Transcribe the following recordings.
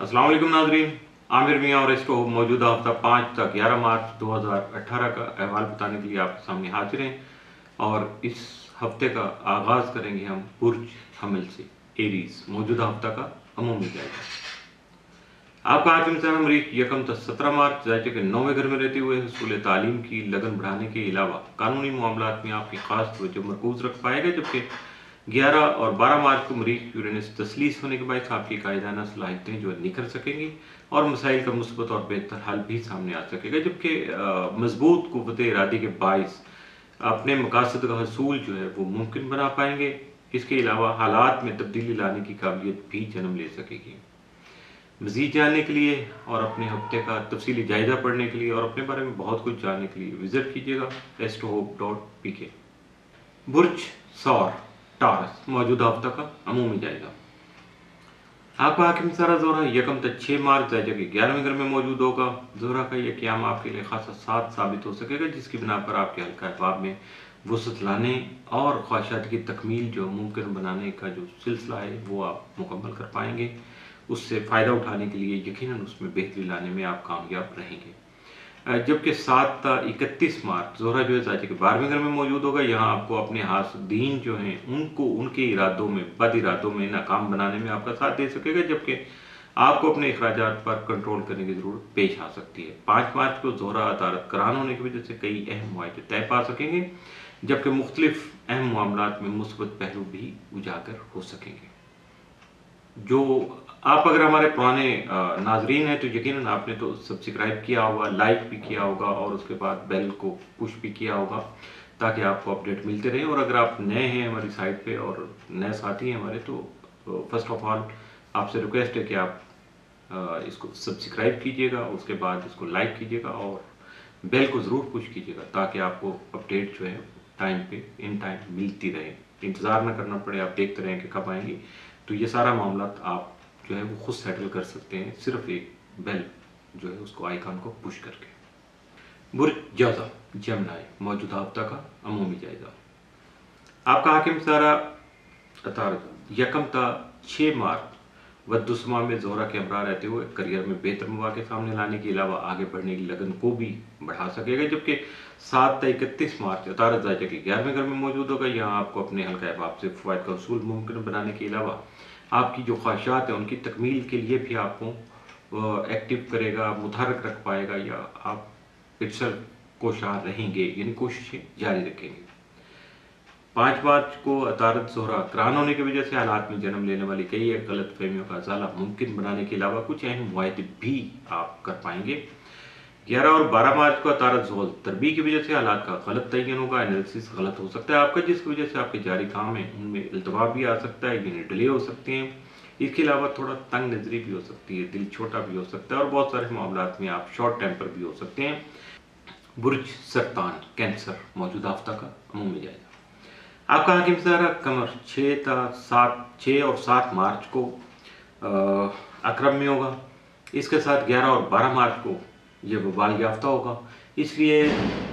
अस्सलाम वालेकुम नाज़रीन, आमिर मियाँ और इसको मौजूदा हफ्ता 5 तक 11 मार्च 2018 का अहवाल बताने के लिए आपके सामने हाजिर हैं। और इस हफ्ते का आगाज़ करेंगे हम बुर्ज हमिल से, एरीज, मौजूदा हफ्ता का अमूमी जायजा। आपका हाकिम साहब अमरीक यकम तक 17 मार्च जायजे के 9वें घर में रहते हुए हुसूल तालीम की लगन बढ़ाने के अलावा कानूनी मामलात में आपकी खास तवज्जो मरकूज रख पाएगा, जबकि 11 और 12 मार्च को मरीख यूरेनस तसलीस होने के बाद आपकी कायदाना सलाहियतें जो निखर सकेंगी और मसाइल का मुस्बत और बेहतर हल भी सामने आ सकेगा, जबकि मजबूत कुव्वत इरादे के बाइस अपने मकासद का हसूल जो है वो मुमकिन बना पाएंगे। इसके अलावा हालात में तब्दीली लाने की काबिलियत भी जन्म ले सकेगी। मज़ीद जानने के लिए और अपने हफ्ते का तफसीली जायजा पढ़ने के लिए और अपने बारे में बहुत कुछ जानने के लिए विजिट कीजिएगा astrohope.pk। बुर्ज सौर टारस, मौजूदा हफ्ता का अमूमी जायजा। आपका हाकिम सारा जोहरा यकम तक 6 मार्च जायजा के 11वें घर में मौजूद होगा। जोहरा का यह क़याम आपके लिए खासा साथ साबित हो सकेगा, जिसकी बिना पर आपके हल्का अहबाब में वसअत लाने और ख्वाहिशात की तकमील जो मुमकिन बनाने का जो सिलसिला है वो आप मुकम्मल कर पाएंगे। उससे फ़ायदा उठाने के लिए यकीनन उसमें बेहतरी लाने में आप कामयाब रहेंगे। जबकि 7 ता 31 मार्च जोहरा जो है जायजे के 12वें घर में मौजूद होगा। यहाँ आपको अपने हासदीन जो हैं उनको उनके इरादों में, बद इरादों में नाकाम बनाने में आपका साथ दे सकेगा, जबकि आपको अपने अखराजात पर कंट्रोल करने की ज़रूरत पेश आ सकती है। 5 मार्च को जोहरा अतारत करान होने की वजह से कई अहम मुआहदे तय पा सकेंगे, जबकि मुख्तलिफ अहम मामलात में मुस्बत पहलू भी उजागर हो सकेंगे। जो आप अगर हमारे पुराने नाजरीन हैं तो यकीनन आपने तो सब्सक्राइब किया होगा, लाइक भी किया होगा और उसके बाद बेल को पुश भी किया होगा ताकि आपको अपडेट मिलते रहे। और अगर आप नए हैं हमारी साइट पे और नए साथी हैं हमारे, तो फर्स्ट ऑफ ऑल आपसे रिक्वेस्ट है कि आप इसको सब्सक्राइब कीजिएगा, उसके बाद इसको लाइक कीजिएगा और बेल को ज़रूर पुश कीजिएगा ताकि आपको अपडेट जो है टाइम पे इन टाइम मिलती रहे, इंतज़ार ना करना पड़े, आप देखते रहें कि कब आएंगी। तो ये सारा मामला आप जो है वो खुद सेटल कर सकते हैं सिर्फ एक बेल जो है उसको आइकॉन को पुश करके। बुर्ज जौज़ा जमनाई, मौजूदा हफ्ता का अमूमी जायजा। आपका हाकिम सारा अतारत यकम ता 6 मार्च वद्दुस्मा में जोहरा के हमरा रहते हुए करियर में बेहतर मौके सामने लाने के अलावा आगे बढ़ने की लगन को भी बढ़ा सकेगा, जबकि 7 ता 31 मार्च अतारत जायजा के 11वें घर में मौजूद होगा। यहाँ आपको अपने हल्का अहबाब से फ़वाइद का उसूल मुमकिन बनाने के अलावा आपकी जो ख्वाहिशात हैं उनकी तकमील के लिए भी आपको एक्टिव करेगा, मुतहर्रिक रख पाएगा, या आप इटसेल्फ कोशार रहेंगे, यानी कोशिशें जारी रखेंगे। 5 मार्च को अतारत जोहरा करान होने की वजह से हालात में जन्म लेने वाली कई गलत फहमियों का अजाला मुमकिन बनाने के अलावा कुछ अहम मुआहदे भी आप कर पाएंगे। 11 और 12 मार्च को अतारत जोहल तरबी की वजह से हालात का गलत तयन होगा, एनालिसिस गलत हो सकता है आपका, जिसकी वजह से आपके जारी काम है उनमें इल्तवा भी आ सकता है, यानी डिले हो सकते हैं। इसके अलावा थोड़ा तंग नजरी भी हो सकती है, दिल छोटा भी हो सकता है और बहुत सारे मामलात में आप शॉर्ट टेम्पर भी हो सकते हैं। बुर्ज सरतान कैंसर, मौजूदा हफ्ता का अमूमी जायजा। आपका हाकिम सारा कमर 6 और 7 मार्च को अक्रम में होगा। इसके साथ 11 और 12 मार्च को ये वबाल याफ्ता होगा, इसलिए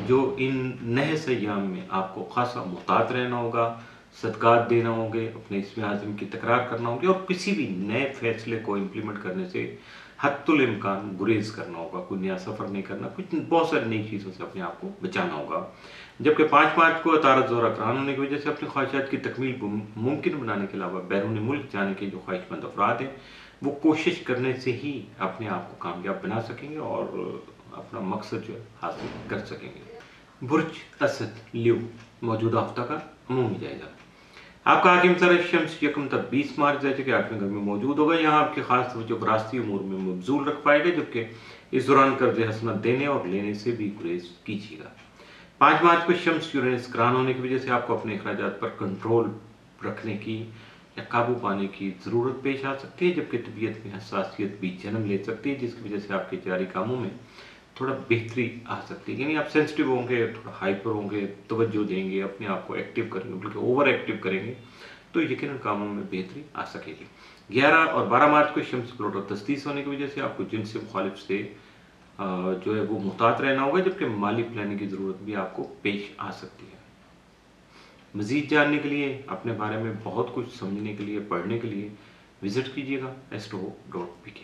जो इन नए सयाम में आपको खासा मुहतात रहना होगा, सदकात देना होंगे, अपने इसमें आज़म की तकरार करना होगी और किसी भी नए फैसले को इम्प्लीमेंट करने से हत्तुल इम्कान गुरेज करना होगा, कोई नया सफ़र नहीं करना, कुछ बहुत सारी नई चीज़ों से अपने आप को बचाना होगा। जबकि 5 मार्च को अतारत जोहरा करान होने की वजह से अपनी ख्वाहिशात की तकमील मुमकिन बनाने के अलावा बैरून मुल्क जाने के जो ख्वाहिशमंद अफराद हैं वो कोशिश करने से ही अपने आप को कामयाब बना सकेंगे और अपना मकसद जो है हासिल कर सकेंगे। बुर्ज असद लियो, मौजूदा हफ्ता का अमूमी जायजा। आपका हाकिम सर शम्स यकम तक 20 मार्च जायजे के 8वें घर में मौजूद होगा। यहाँ आपके खास तवज्जो विरासती उमूर में मबजूल रख पाएगा, जबकि इस दौरान कर्ज हसनत देने और लेने से भी गुरेज कीजिएगा। 5 मार्च को शम्स यूरेनस करान होने की वजह से आपको अपने अखराजात पर कंट्रोल रखने की या काबू पाने की ज़रूरत पेश आ सकती है, जबकि तबीयत में हसासियत भी जन्म ले सकती है, जिसकी वजह से आपके जारी कामों में थोड़ा बेहतरी आ सकती है। यानी आप सेंसिटिव होंगे, थोड़ा हाइपर होंगे, तवज्जो देंगे, अपने आप को एक्टिव करेंगे, बल्कि ओवर एक्टिव करेंगे तो यकीनन कामों में बेहतरी आ सकेगी। 11 और 12 मार्च को शम्स प्लूटो तस्दीस होने की वजह से आपको जिनसे मुखालिफ से जो है वो मुहतात रहना होगा, जबकि माली प्लानिंग की ज़रूरत भी आपको पेश आ सकती है। मज़ीद जानने के लिए, अपने बारे में बहुत कुछ समझने के लिए, पढ़ने के लिए विज़िट कीजिएगा astrohope.pk।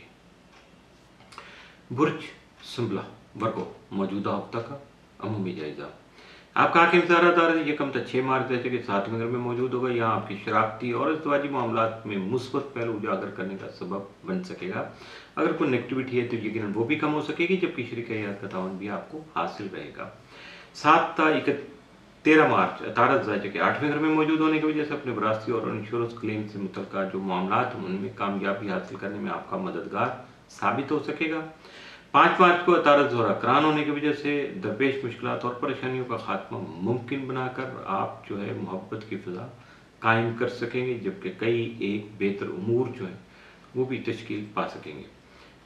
बुर्ज सुंबला वर्गो मौजूदा हफ्ता का अमूमी जायजा। आपका हाकिम सारा तारा यकम तक 6 मार्च जैसे कि 7वें घर में मौजूद होगा। यहाँ आपकी शरारती और इज़्दिवाजी मामलात में मुस्बत पहलू उजागर करने का सबब बन सकेगा। अगर कोई नेगेटिविटी है तो यकीनन वो भी कम हो सकेगी, जबकि शरीक हयात का ताउन भी आपको हासिल रहेगा। 7 ता 13 मार्च अतारत ज़ायजे के 8वें घर में मौजूद होने की वजह से अपने विरासती और इंश्योरेंस क्लेम से मुतल्लिका जो मामलात हैं उनमें कामयाबी हासिल करने में आपका मददगार साबित हो सकेगा। 5 मार्च को अतारत ज़ोहरा करान होने की वजह से दरपेश मुश्किलात और परेशानियों का खात्मा मुमकिन बनाकर आप जो है मोहब्बत की फ़िज़ा कायम कर सकेंगे, जबकि कई एक बेहतर उमूर जो है वो भी तश्कील पा सकेंगे।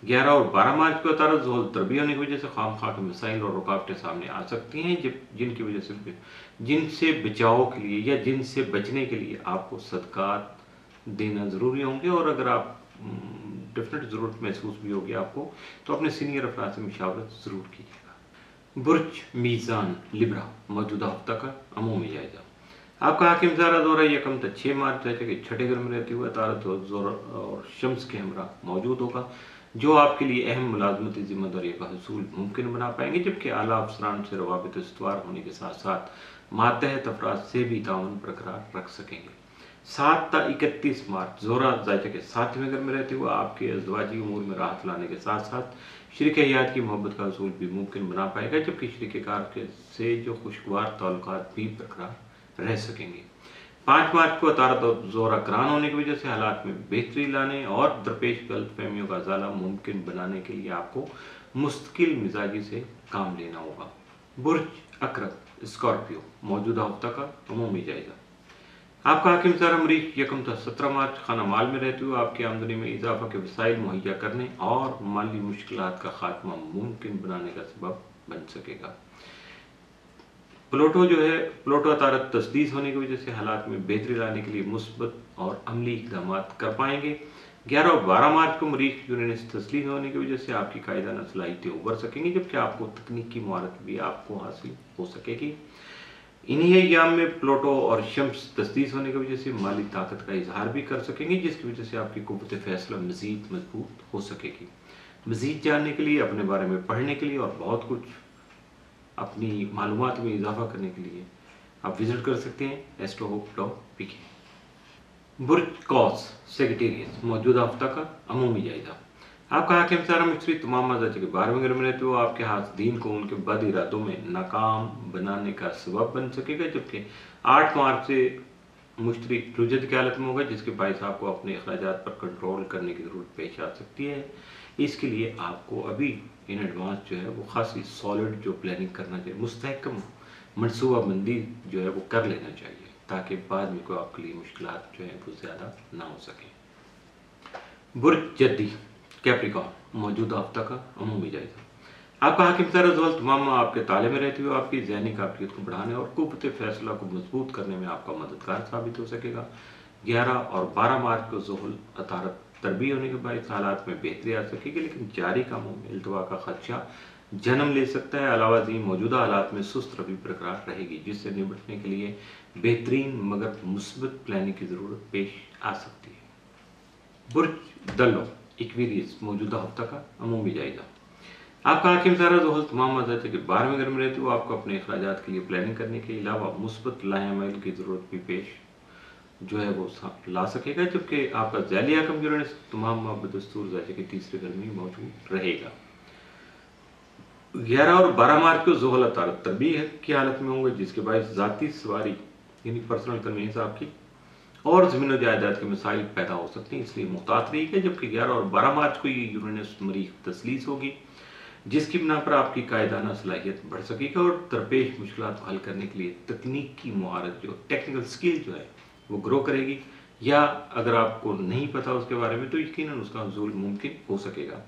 11 और 12 मार्च को अतारत ज़ोहल तरबी होने की वजह से खामखा के मसाइल और रुकावटें सामने आ सकती हैं, जिनकी वजह से जिनसे बचाव के लिए या जिनसे बचने के लिए आपको सदक़ात देना ज़रूरी होंगे। और अगर आप डेफिनेट ज़रूरत महसूस भी होगी आपको, तो अपने सीनियर अफराद से मशावरत ज़रूर कीजिएगा। बुर्ज मीज़ान लिब्रा मौजूदा हफ्ता का अमूमी जायजा। आपका हाकिम ज़ारा दौरा यकम तक 6 मार्च जैसे कि 6ठे घर में रहते हुए अतारत और शम्स के हमरा मौजूद होगा, जो आपके लिए अहम मुलाजमती जिम्मेदारियों का हसूल मुमकिन बना पाएंगे, जबकि आला अफसरान से रवाबित इस्तवार होने के साथ साथ मातहत अफराद से भी ताउन बरकरार रख सकेंगे। 7 ता 31 मार्च ज़ोहरा ज़ायजे के 7वें घर में रहते हुए आपके अज़वाजी उमूर में राहत लाने के साथ साथ शरीक हयात की मोहब्बत का हसूल भी मुमकिन बना पाएगा, जबकि शरीक कार के से जो खुशगवार ताल्लुकात भी बरकरार रह सकेंगे। 5 मार्च को अतारत और ज़ोहरा करान होने की वजह से हालात में बेहतरी लाने और दरपेश गलतफहमियों का अज़ाला मुमकिन बनाने के लिए आपको मुस्तकिल मिजाजी से काम लेना होगा। बुर्ज अकरब स्कॉर्पियो मौजूदा हफ्ता का अमूमी जायजा। आपका हाकिम ज़ारा मरीज यकम तक 17 मार्च खाना माल में रहते हुए आपकी आमदनी में इजाफा के वसाइल मुहैया करने और माली मुश्किलात का खात्मा मुमकिन बनाने का सबब बन सकेगा। प्लूटो अतारत तस्दीस होने की वजह से हालात में बेहतरी लाने के लिए मुस्बत और अमली इक़दाम कर पाएंगे। 11 और 12 मार्च को मरीज यूरेनस तस्लीम होने की वजह से आपकी कायदाना सलाहियतें उभर सकेंगी, जबकि आपको तकनीकी महारत भी आपको हासिल हो सकेगी। इन्हीं अय्याम में प्लूटो और शम्स तस्दीस होने की वजह से माली ताकत का इजहार भी कर सकेंगे, जिसकी वजह से आपकी कुव्वत फैसला मज़ीद मजबूत हो सकेगी। मज़ीद जानने के लिए, अपने बारे में पढ़ने के लिए और बहुत कुछ अपनी मालूमात में इजाफा करने के लिए आप विजिट कर सकते हैं astrohope.pk। बुर्ज कॉस सेक्रेटेरियट मौजूदा हफ्ता का अमूमी जायजा। आपका हाकिम सारा मुश्तरी तमाम मज़ाज के 12वें घर में रहते हो आपके हाथ दीन को उनके बद इरादों में नाकाम बनाने का सबब बन सकेगा, जबकि 8 मार्च से मुश्तरी रुजत की हालत में होगा, जिसके बायस आपको अपने अखराजात पर कंट्रोल करने की ज़रूरत पेश आ सकती है। इसके लिए आपको अभी इन एडवांस जो है वो खासी सॉलिड जो प्लानिंग करना चाहिए, मुस्तहकम मनसूबाबंदी जो है वो कर लेना चाहिए, ताकि बाद में कोई आपके लिए मुश्किलात जो है वो ज़्यादा ना हो सके। बुर्ज जद्दी कैप्रिकॉर्न मौजूदा हफ्ता का अमूमी जायजा। आपका हाकिम सारा ज़ोहल तमाम आपके ताले में रहते हुए आपकी ज़हनी काबिलियत को बढ़ाने और कुव्वत फैसला को मजबूत करने में आपका मददगार साबित हो सकेगा। 11 और 12 मार्च को ज़ोहल अतारत तरबी होने के बाद हालात में बेहतरी आ सकेगी, लेकिन जारी कामों में इल्तवा का खदशा जन्म ले सकता है। अलावा दी मौजूदा हालात में सुस्त रवि बरकरार रहेगी, जिससे निपटने के लिए बेहतरीन मगर मुस्बत प्लानिंग की ज़रूरत पेश आ सकती है। बुर्ज दल्लो एक्वेरियस मौजूदा हफ्ता का अमूमी जायजा। आपका हाकिम सारा ज़ोहल तमाम मज़ाज के 12वें घर में रहते हुए आपको अपने अखराजात के लिए प्लानिंग करने के अलावा मुस्बत लाएमाल की ज़रूरत भी पेश जो है वो ला सकेगा, जबकि आपका ज़ैली हाकिम यूरेनस तमाम बदस्तूर ज़ायजे के 3रे घर में मौजूद रहेगा। 11 और 12 मार्च को ज़ोहल अतारत तरबी की हालत में होंगे, जिसके बायस ज़ाती सवारी यानी पर्सनल कन्वीनियंस आपकी और ज़मीन जायदाद के मसाइल पैदा हो सकते हैं, इसलिए मुहतात रहिएगा। जबकि 11 और 12 मार्च को ये यूरेनस मरीख तस्लीस होगी, जिसकी बिना पर आपकी कायदाना सलाहियत बढ़ सकेगी और दरपेश मुश्किलात को हल करने के लिए तकनीकी महारत जो टेक्निकल स्किल जो है वो ग्रो करेगी, या अगर आपको नहीं पता उसके बारे में तो यकीनन उसका हसूल मुमकिन हो सकेगा,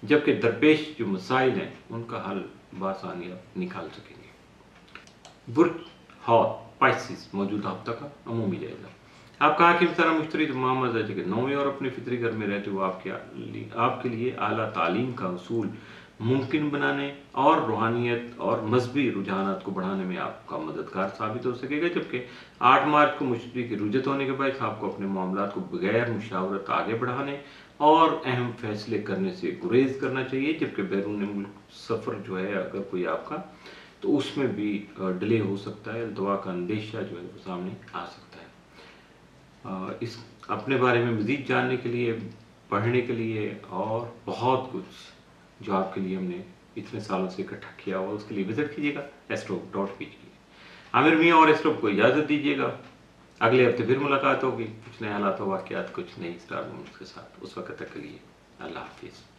जबकि दरपेश जो मसाइल हैं उनका हल बासानी आप निकाल सकेंगे। बुर्ज हॉट पाइसिस मौजूदा हफ्ता का अमूमी जायजा। आपका हाकिम सारा मुश्तरी तमाम मज़ाज के 9वें और अपने फितरी घर में रहते हुए आपके लिए आला तालीम का हसूल मुमकिन बनाने और रूहानियत और मजहबी रुझानात को बढ़ाने में आपका मददगार साबित हो सकेगा। जबकि 8 मार्च को मुश्तरी की रुजत होने के बाद आपको अपने मामलात को बगैर मुशावरत आगे बढ़ाने और अहम फैसले करने से गुरेज करना चाहिए। जबकि बैरून मुल्क सफ़र जो है अगर कोई आपका, तो उसमें भी डिले हो सकता है, दवा का अंदेशा जो है वो सामने आ सकता है। इस अपने बारे में मज़ीद जानने के लिए, पढ़ने के लिए और बहुत कुछ जो आपके लिए हमने इतने सालों से इकट्ठा किया हुआ, उसके लिए विजिट कीजिएगा एस्ट्रो.pg। आमिर मियाँ और एस्ट्रो को इजाज़त दीजिएगा। अगले हफ्ते फिर मुलाकात होगी कुछ नए हालात वाक़यात, कुछ नई स्टार मोमेंट्स के साथ। उस वक्त तक के लिए अल्लाह हाफिज़।